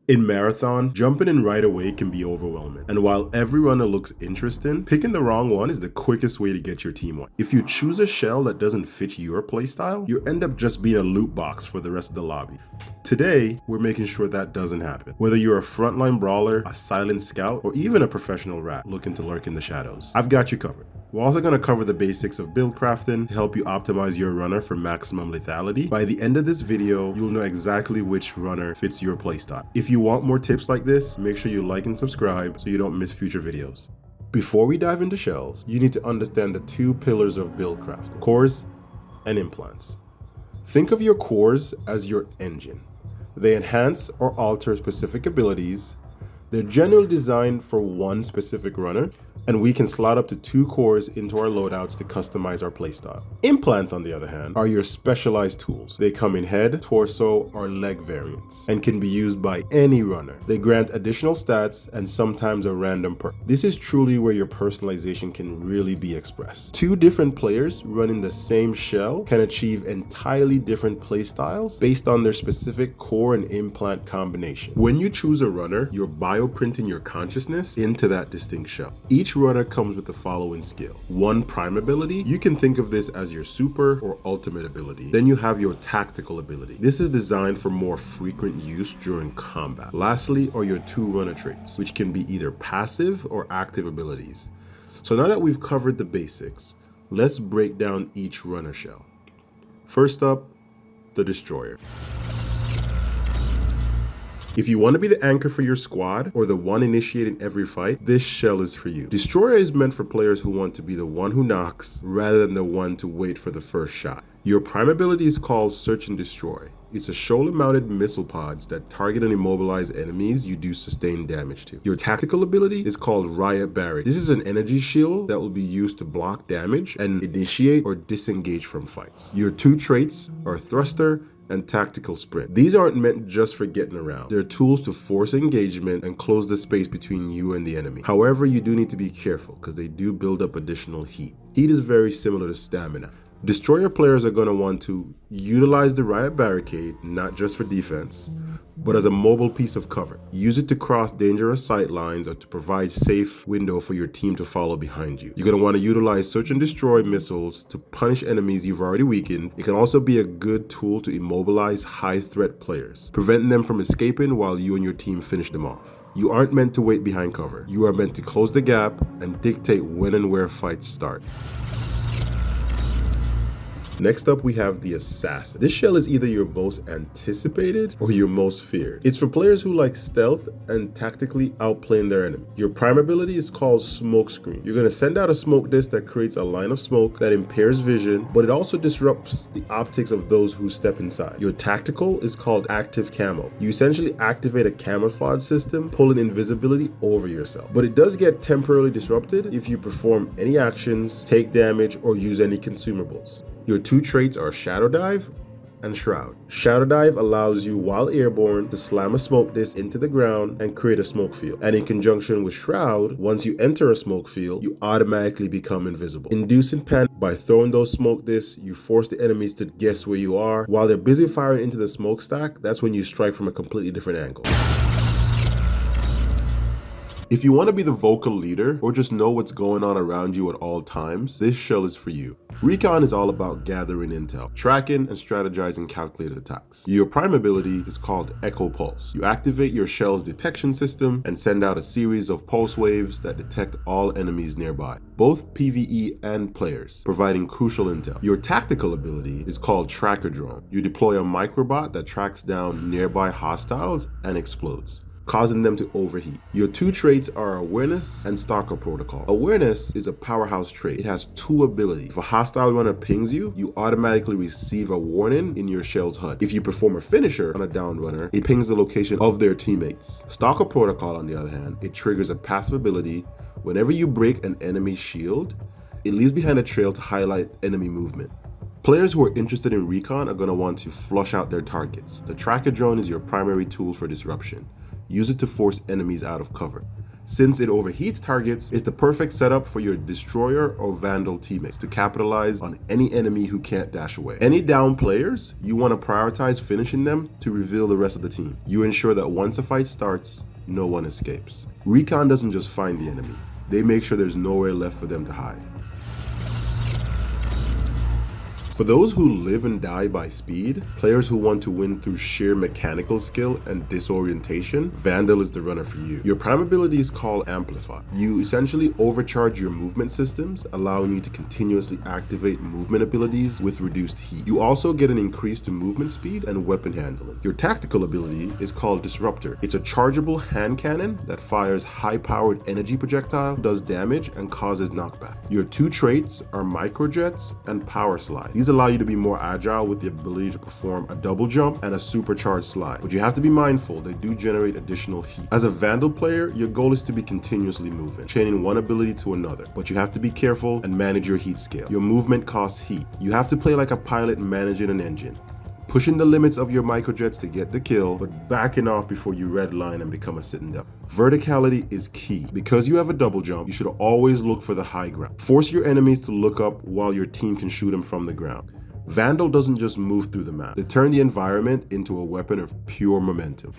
In Marathon, jumping in right away can be overwhelming, and while every runner looks interesting, picking the wrong one is the quickest way to get your team one. If you choose a shell that doesn't fit your playstyle, you end up just being a loot box for the rest of the lobby. Today, we're making sure that doesn't happen. Whether you're a frontline brawler, a silent scout, or even a professional rat looking to lurk in the shadows, I've got you covered. We're also going to cover the basics of build crafting to help you optimize your runner for maximum lethality. By the end of this video, you'll know exactly which runner fits your playstyle. If you want more tips like this, make sure you like and subscribe so you don't miss future videos. Before we dive into shells, you need to understand the two pillars of build crafting: cores and implants. Think of your cores as your engine. They enhance or alter specific abilities. They're generally designed for one specific runner, and we can slot up to 2 cores into our loadouts to customize our playstyle. Implants, on the other hand, are your specialized tools. They come in head, torso, or leg variants, and can be used by any runner. They grant additional stats and sometimes a random perk. This is truly where your personalization can really be expressed. 2 different players running the same shell can achieve entirely different playstyles based on their specific core and implant combination. When you choose a runner, you're bioprinting your consciousness into that distinct shell. Each runner comes with the following skill. 1 prime ability. You can think of this as your super or ultimate ability. Then you have your tactical ability. This is designed for more frequent use during combat. Lastly are your 2 runner traits, which can be either passive or active abilities. So now that we've covered the basics, let's break down each runner shell. First up, the Destroyer. If you want to be the anchor for your squad or the one initiating every fight, this shell is for you. Destroyer is meant for players who want to be the one who knocks rather than the one to wait for the first shot. Your prime ability is called Search and Destroy. It's a shoulder-mounted missile pods that target and immobilize enemies you do sustained damage to. Your tactical ability is called Riot Barrier. This is an energy shield that will be used to block damage and initiate or disengage from fights. Your 2 traits are Thruster and Tactical Sprint. These aren't meant just for getting around. They're tools to force engagement and close the space between you and the enemy. However, you do need to be careful because they do build up additional heat. Heat is very similar to stamina. Destroyer players are going to want to utilize the Riot Barricade, not just for defense, but as a mobile piece of cover. Use it to cross dangerous sight lines or to provide safe window for your team to follow behind you. You're going to want to utilize Search and Destroy missiles to punish enemies you've already weakened. It can also be a good tool to immobilize high threat players, preventing them from escaping while you and your team finish them off. You aren't meant to wait behind cover. You are meant to close the gap and dictate when and where fights start. Next up, we have the Assassin. This shell is either your most anticipated or your most feared. It's for players who like stealth and tactically outplaying their enemy. Your prime ability is called Smokescreen. You're going to send out a smoke disc that creates a line of smoke that impairs vision, but it also disrupts the optics of those who step inside. Your tactical is called Active Camo. You essentially activate a camouflage system, pulling invisibility over yourself. But it does get temporarily disrupted if you perform any actions, take damage, or use any consumables. Your 2 traits are Shadow Dive and Shroud. Shadow Dive allows you, while airborne, to slam a smoke disc into the ground and create a smoke field. And in conjunction with Shroud, once you enter a smoke field, you automatically become invisible. Inducing panic by throwing those smoke discs, you force the enemies to guess where you are. While they're busy firing into the smokestack, that's when you strike from a completely different angle. If you want to be the vocal leader or just know what's going on around you at all times, this shell is for you. Recon is all about gathering intel, tracking and strategizing calculated attacks. Your prime ability is called Echo Pulse. You activate your shell's detection system and send out a series of pulse waves that detect all enemies nearby, both PvE and players, providing crucial intel. Your tactical ability is called Tracker Drone. You deploy a microbot that tracks down nearby hostiles and explodes, causing them to overheat. Your 2 traits are Awareness and Stalker Protocol. Awareness is a powerhouse trait. It has 2 abilities. If a hostile runner pings you, you automatically receive a warning in your shell's HUD. If you perform a finisher on a downed runner, it pings the location of their teammates. Stalker Protocol, on the other hand, it triggers a passive ability. Whenever you break an enemy's shield, it leaves behind a trail to highlight enemy movement. Players who are interested in Recon are going to want to flush out their targets. The Tracker Drone is your primary tool for disruption. Use it to force enemies out of cover. Since it overheats targets, it's the perfect setup for your Destroyer or Vandal teammates to capitalize on any enemy who can't dash away. Any down players, you want to prioritize finishing them to reveal the rest of the team. You ensure that once a fight starts, no one escapes. Recon doesn't just find the enemy, they make sure there's nowhere left for them to hide. For those who live and die by speed, players who want to win through sheer mechanical skill and disorientation, Vandal is the runner for you. Your prime ability is called Amplify. You essentially overcharge your movement systems, allowing you to continuously activate movement abilities with reduced heat. You also get an increase to movement speed and weapon handling. Your tactical ability is called Disruptor. It's a chargeable hand cannon that fires high-powered energy projectile, does damage, and causes knockback. Your two traits are Microjets and Power Slide. These allow you to be more agile with the ability to perform a double jump and a supercharged slide, but you have to be mindful they do generate additional heat. As a Vandal player, your goal is to be continuously moving, chaining one ability to another, but you have to be careful and manage your heat scale. Your movement costs heat. You have to play like a pilot managing an engine, pushing the limits of your microjets to get the kill, but backing off before you redline and become a sitting duck. Verticality is key. Because you have a double jump, you should always look for the high ground. Force your enemies to look up while your team can shoot them from the ground. Vandal doesn't just move through the map. They turn the environment into a weapon of pure momentum.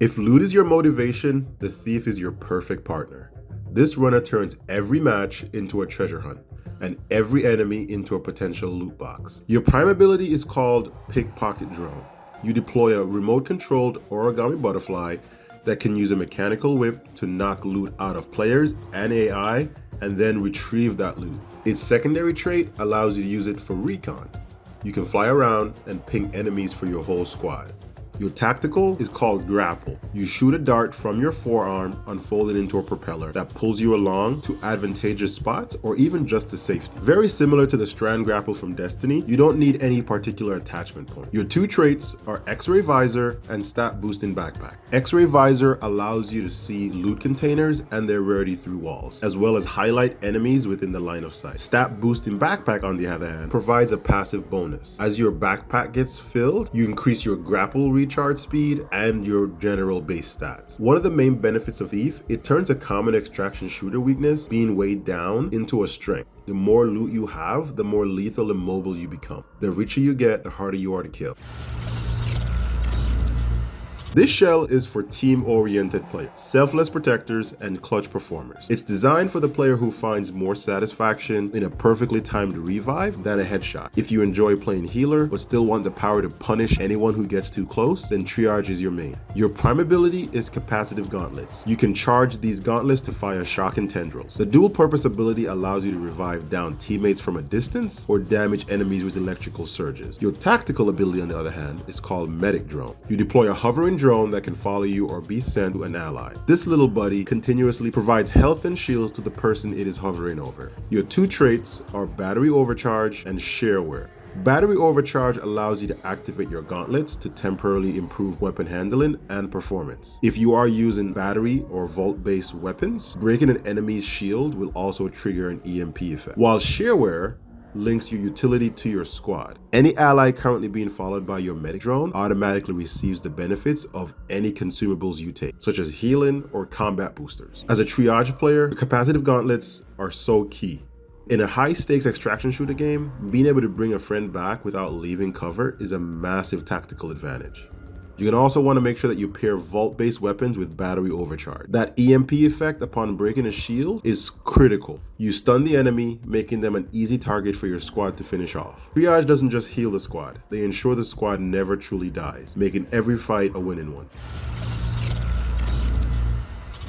If loot is your motivation, the Thief is your perfect partner. This runner turns every match into a treasure hunt, and every enemy into a potential loot box. Your prime ability is called Pickpocket Drone. You deploy a remote-controlled origami butterfly that can use a mechanical whip to knock loot out of players and AI, and then retrieve that loot. Its secondary trait allows you to use it for Recon. You can fly around and ping enemies for your whole squad. Your tactical is called Grapple. You shoot a dart from your forearm, unfolded into a propeller that pulls you along to advantageous spots or even just to safety. Very similar to the Strand Grapple from Destiny, you don't need any particular attachment point. Your two traits are X-Ray Visor and Stat Boosting Backpack. X-Ray Visor allows you to see loot containers and their rarity through walls, as well as highlight enemies within the line of sight. Stat Boosting Backpack, on the other hand, provides a passive bonus. As your backpack gets filled, you increase your grapple recharge speed and your general base stats. One of the main benefits of Thief, it turns a common extraction shooter weakness, being weighed down, into a strength. The more loot you have, the more lethal and mobile you become. The richer you get, the harder you are to kill. This shell is for team-oriented players, selfless protectors, and clutch performers. It's designed for the player who finds more satisfaction in a perfectly timed revive than a headshot. If you enjoy playing healer, but still want the power to punish anyone who gets too close, then Triage is your main. Your prime ability is Capacitive Gauntlets. You can charge these gauntlets to fire shock and tendrils. The dual-purpose ability allows you to revive down teammates from a distance or damage enemies with electrical surges. Your tactical ability, on the other hand, is called Medic Drone. You deploy a hovering drone that can follow you or be sent to an ally. This little buddy continuously provides health and shields to the person it is hovering over. Your two traits are Battery Overcharge and Shareware. Battery Overcharge allows you to activate your gauntlets to temporarily improve weapon handling and performance. If you are using battery or vault-based weapons, breaking an enemy's shield will also trigger an EMP effect. While Shareware links your utility to your squad. Any ally currently being followed by your medic drone automatically receives the benefits of any consumables you take, such as healing or combat boosters. As a triage player, the capacitive gauntlets are so key. In a high-stakes extraction shooter game, being able to bring a friend back without leaving cover is a massive tactical advantage. You can also want to make sure that you pair vault-based weapons with battery overcharge. That EMP effect upon breaking a shield is critical. You stun the enemy, making them an easy target for your squad to finish off. Triage doesn't just heal the squad, they ensure the squad never truly dies, making every fight a winning one.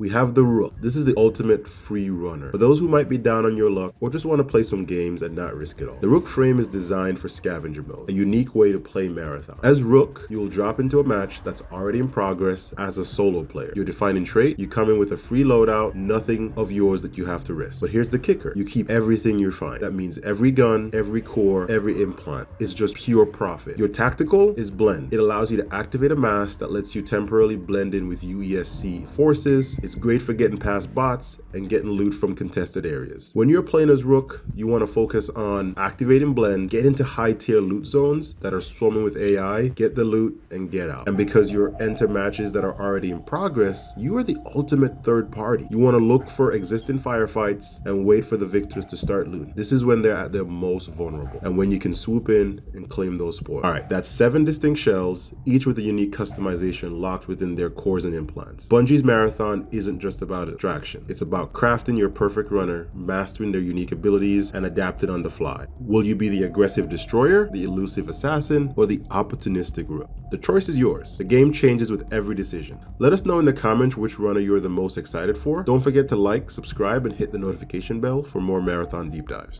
We have the Rook. This is the ultimate free runner for those who might be down on your luck or just want to play some games and not risk it all. The Rook frame is designed for Scavenger mode, a unique way to play Marathon. As Rook, you'll drop into a match that's already in progress as a solo player. Your defining trait, you come in with a free loadout, nothing of yours that you have to risk. But here's the kicker, you keep everything you find. That means every gun, every core, every implant. It's just pure profit. Your tactical is Blend. It allows you to activate a mask that lets you temporarily blend in with UESC forces. It's great for getting past bots and getting loot from contested areas. When you're playing as Rook, you want to focus on activating Blend, get into high tier loot zones that are swarming with AI, get the loot and get out. And because you're enter matches that are already in progress, you are the ultimate third party. You want to look for existing firefights and wait for the victors to start looting. This is when they're at their most vulnerable and when you can swoop in and claim those spoils. All right, that's 7 distinct shells, each with a unique customization locked within their cores and implants. Bungie's marathon isn't just about attraction. It's about crafting your perfect runner, mastering their unique abilities, and adapting on the fly. Will you be the aggressive destroyer, the elusive assassin, or the opportunistic Rook? The choice is yours. The game changes with every decision. Let us know in the comments which runner you're the most excited for. Don't forget to like, subscribe, and hit the notification bell for more marathon deep dives.